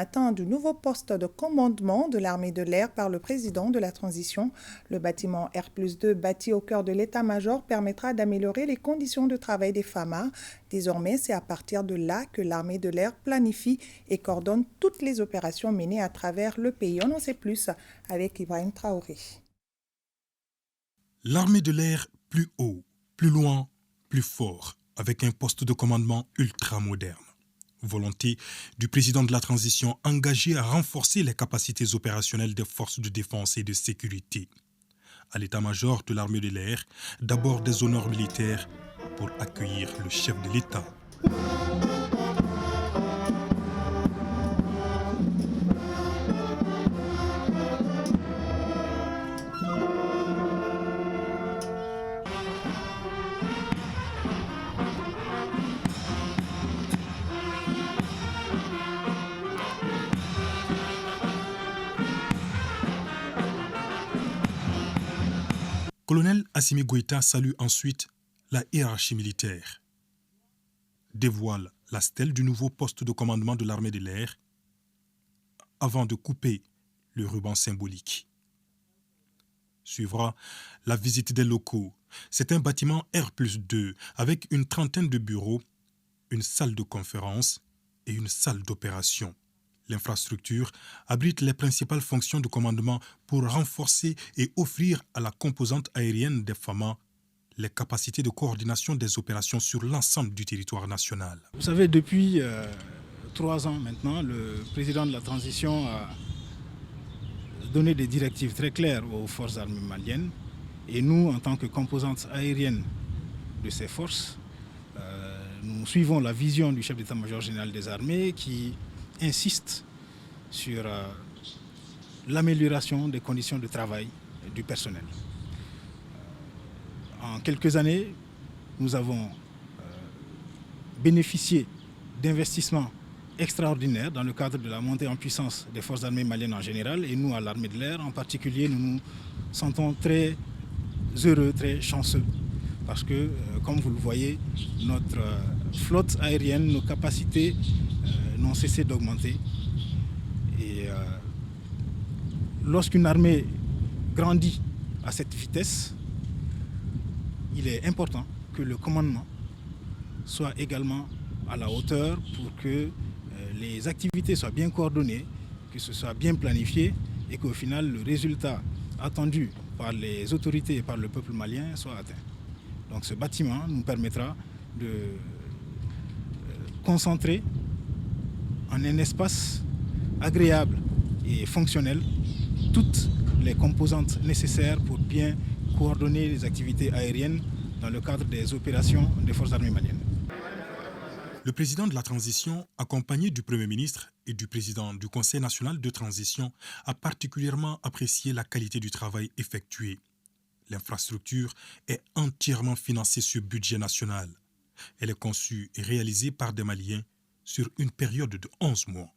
Atteint du nouveau poste de commandement de l'armée de l'air par le président de la transition. Le bâtiment R+2 bâti au cœur de l'état-major permettra d'améliorer les conditions de travail des FAMA. Désormais, c'est à partir de là que l'armée de l'air planifie et coordonne toutes les opérations menées à travers le pays. On en sait plus avec Ibrahim Traoré. L'armée de l'air plus haut, plus loin, plus fort, avec un poste de commandement ultra moderne. Volonté du président de la transition engagé à renforcer les capacités opérationnelles des forces de défense et de sécurité. À l'état-major de l'armée de l'air, d'abord des honneurs militaires pour accueillir le chef de l'État. Colonel Assimi Goïta salue ensuite la hiérarchie militaire, dévoile la stèle du nouveau poste de commandement de l'armée de l'air avant de couper le ruban symbolique. Suivra la visite des locaux. C'est un bâtiment R+2 avec une trentaine de bureaux, une salle de conférence et une salle d'opération. L'infrastructure abrite les principales fonctions de commandement pour renforcer et offrir à la composante aérienne des FAMA les capacités de coordination des opérations sur l'ensemble du territoire national. Vous savez, depuis 3 ans maintenant, le président de la transition a donné des directives très claires aux forces armées maliennes. Et nous, en tant que composante aérienne de ces forces, nous suivons la vision du chef d'état-major général des armées qui insiste sur l'amélioration des conditions de travail du personnel. En quelques années, nous avons bénéficié d'investissements extraordinaires dans le cadre de la montée en puissance des forces armées maliennes en général, et nous, à l'armée de l'air en particulier, nous nous sentons très heureux, très chanceux, parce que, comme vous le voyez, notre flotte aérienne, nos capacités n'ont cessé d'augmenter. Et lorsqu'une armée grandit à cette vitesse, il est important que le commandement soit également à la hauteur pour que les activités soient bien coordonnées, que ce soit bien planifié et qu'au final, le résultat attendu par les autorités et par le peuple malien soit atteint. Donc ce bâtiment nous permettra de concentrer en un espace agréable et fonctionnel toutes les composantes nécessaires pour bien coordonner les activités aériennes dans le cadre des opérations des forces armées maliennes. Le président de la transition, accompagné du Premier ministre et du président du Conseil national de transition, a particulièrement apprécié la qualité du travail effectué. L'infrastructure est entièrement financée sur budget national. Elle est conçue et réalisée par des Maliens sur une période de 11 mois.